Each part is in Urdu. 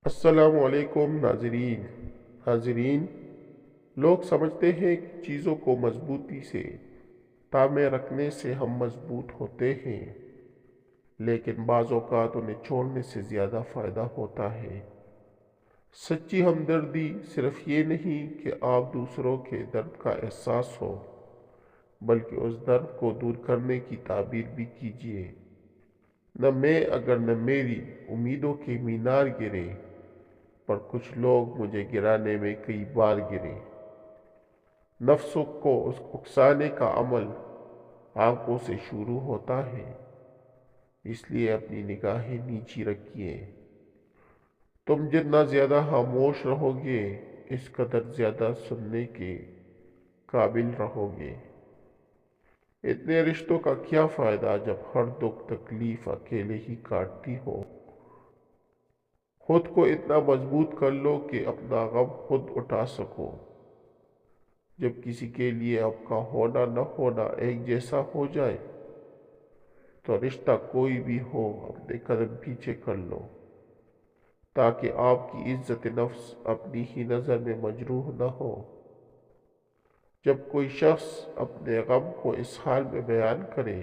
السلام علیکم حاضرین. لوگ سمجھتے ہیں کہ چیزوں کو مضبوطی سے تامے رکھنے سے ہم مضبوط ہوتے ہیں، لیکن بعض اوقات انہیں چھوڑنے سے زیادہ فائدہ ہوتا ہے. سچی ہمدردی صرف یہ نہیں کہ آپ دوسروں کے درد کا احساس ہو، بلکہ اس درد کو دور کرنے کی تعبیر بھی کیجیے. نہ میں اگر نہ میری امیدوں کے مینار گرے، پر کچھ لوگ مجھے گرانے میں کئی بار گرے. نفس کو اکسانے کا عمل آنکھوں سے شروع ہوتا ہے، اس لیے اپنی نگاہیں نیچی رکھیے. تم جتنا زیادہ خاموش رہو گے، اس قدر زیادہ سننے کے قابل رہو گے. اتنے رشتوں کا کیا فائدہ جب ہر دکھ تکلیف اکیلے ہی کاٹتی ہو؟ خود کو اتنا مضبوط کر لو کہ اپنا غم خود اٹھا سکو. جب کسی کے لیے آپ کا ہونا نہ ہونا ایک جیسا ہو جائے، تو رشتہ کوئی بھی ہو اپنے قدم پیچھے کر لو، تاکہ آپ کی عزت نفس اپنی ہی نظر میں مجروح نہ ہو. جب کوئی شخص اپنے غم کو اس حال میں بیان کرے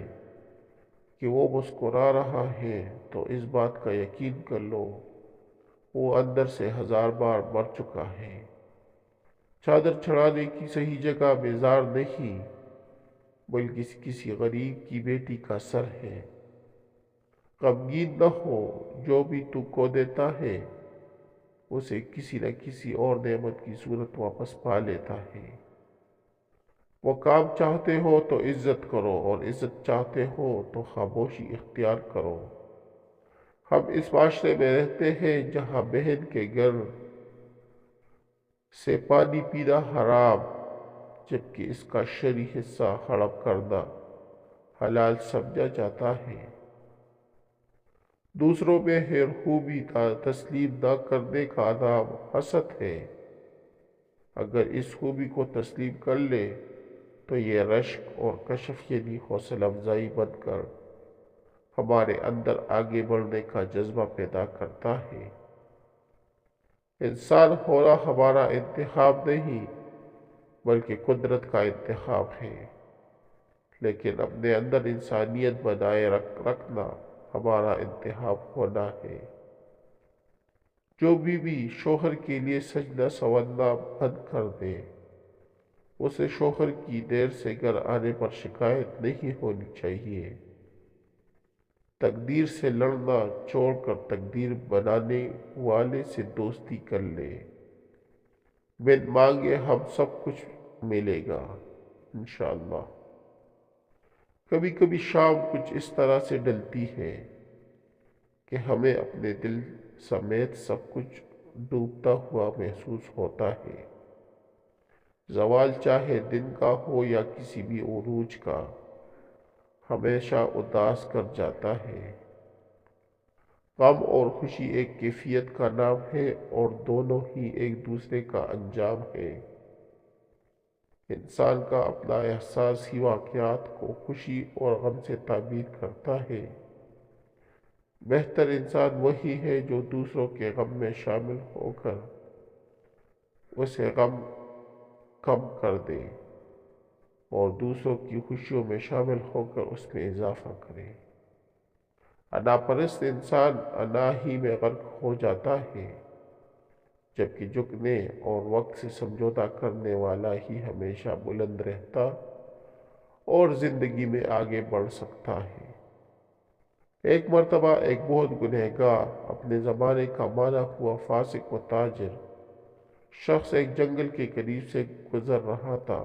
کہ وہ مسکرا رہا ہے، تو اس بات کا یقین کر لو وہ اندر سے 1000 بار مر چکا ہے. چادر چڑھانے کی صحیح جگہ مزار نہیں، بلکہ کسی غریب کی بیٹی کا سر ہے. غمگین نہ ہو، جو بھی تو کو دیتا ہے اسے کسی نہ کسی اور نعمت کی صورت واپس پا لیتا ہے. مقام چاہتے ہو تو عزت کرو، اور عزت چاہتے ہو تو خاموشی اختیار کرو. ہم اس معاشرے میں رہتے ہیں جہاں بہن کے گھر سے پانی پینا حرام، جبکہ اس کا شرعی حصہ ہڑپ کرنا حلال سمجھا جاتا ہے. دوسروں میں خیر خوبی تسلیم نہ کرنے کا نام حسد ہے. اگر اس خوبی کو تسلیم کر لے تو یہ رشک اور کشف یعنی حوصلہ افزائی بن کر ہمارے اندر آگے بڑھنے کا جذبہ پیدا کرتا ہے. انسان ہونا ہمارا انتخاب نہیں، بلکہ قدرت کا انتخاب ہے. لیکن اپنے اندر انسانیت بنائے رکھنا ہمارا انتخاب ہونا ہے. جو بیوی شوہر کے لیے سجدہ سوننا بند کر دے، اسے شوہر کی دیر سے گھر آنے پر شکایت نہیں ہونی چاہیے. تقدیر سے لڑنا چھوڑ کر تقدیر بنانے والے سے دوستی کر لے. بن مانگے ہم سب کچھ ملے گا انشاءاللہ. کبھی کبھی شام کچھ اس طرح سے ڈلتی ہے کہ ہمیں اپنے دل سمیت سب کچھ ڈوبتا ہوا محسوس ہوتا ہے. زوال چاہے دن کا ہو یا کسی بھی عروج کا، ہمیشہ اداس کر جاتا ہے. غم اور خوشی ایک کیفیت کا نام ہے، اور دونوں ہی ایک دوسرے کا انجام ہے. انسان کا اپنا احساس ہی واقعات کو خوشی اور غم سے تعبیر کرتا ہے. بہتر انسان وہی ہے جو دوسروں کے غم میں شامل ہو کر اسے غم کم کر دے، اور دوسروں کی خوشیوں میں شامل ہو کر اس میں اضافہ کرے. انا پرست انسان انا ہی میں غرق ہو جاتا ہے، جبکہ جھکنے اور وقت سے سمجھوتا کرنے والا ہی ہمیشہ بلند رہتا اور زندگی میں آگے بڑھ سکتا ہے. ایک مرتبہ ایک بہت گنہگار، اپنے زمانے کا مانا ہوا فاسق و تاجر شخص ایک جنگل کے قریب سے گزر رہا تھا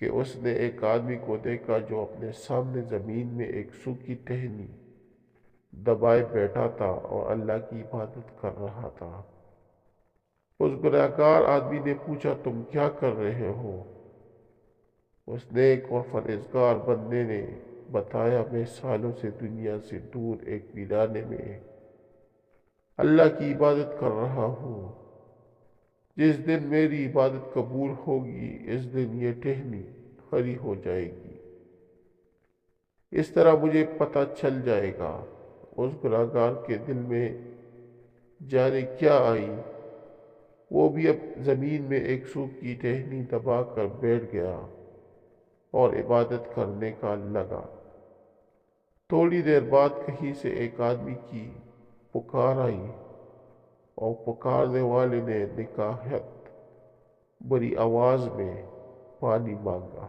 کہ اس نے ایک آدمی کو دیکھا جو اپنے سامنے زمین میں ایک سوکھی ٹہنی دبائے بیٹھا تھا اور اللہ کی عبادت کر رہا تھا. اس گنہگار آدمی نے پوچھا، تم کیا کر رہے ہو؟ اس نیک اور پرہیزگار بندے نے بتایا، میں سالوں سے دنیا سے دور ایک ویرانے میں اللہ کی عبادت کر رہا ہوں. جس دن میری عبادت قبول ہوگی، اس دن یہ ٹہنی ہری ہو جائے گی. اس طرح مجھے پتہ چل جائے گا. اس گنہگار کے دل میں جانے کیا آئی۔ وہ بھی اب زمین میں ایک سوکھی ٹہنی دبا کر بیٹھ گیا اور عبادت کرنے کا لگا۔ تھوڑی دیر بعد کہیں سے ایک آدمی کی پکار آئی اور پکارنے والے نے نہایت بڑی آواز میں پانی مانگا۔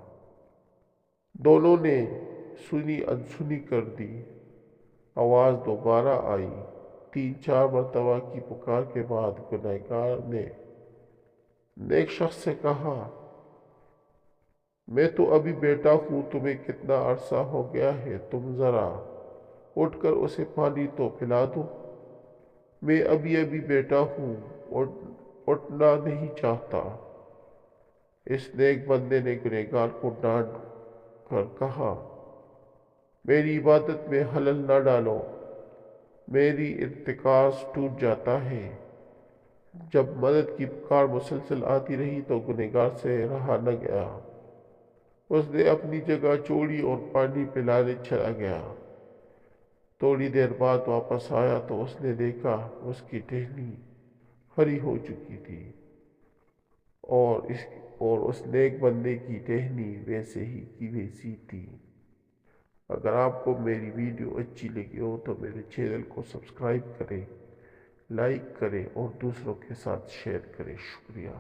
دونوں نے سنی انسنی کر دی۔ آواز دوبارہ آئی۔ 3-4 مرتبہ کی پکار کے بعد گنہگار نے نیک شخص سے کہا، میں تو ابھی بیٹا ہوں، تمہیں کتنا عرصہ ہو گیا ہے، تم ذرا اٹھ کر اسے پانی تو پلا دو۔ میں ابھی بیٹا ہوں، اٹھنا نہیں چاہتا۔ اس نیک بندے نے گنہگار کو ڈانٹ کر کہا، میری عبادت میں خلل نہ ڈالو، میری ارتکاز ٹوٹ جاتا ہے۔ جب مدد کی پکار مسلسل آتی رہی تو گنہگار سے رہا نہ گیا۔ اس نے اپنی جگہ چھوڑی اور پانی پلانے چلا گیا۔ تھوڑی دیر بعد واپس آیا تو اس نے دیکھا اس کی ٹہنی ہری ہو چکی تھی اور اس نیک بندے کی ٹہنی ویسے ہی کی ویسی تھی۔ اگر آپ کو میری ویڈیو اچھی لگی ہو تو میرے چینل کو سبسکرائب کریں، لائک کریں اور دوسروں کے ساتھ شیئر کریں۔ شکریہ۔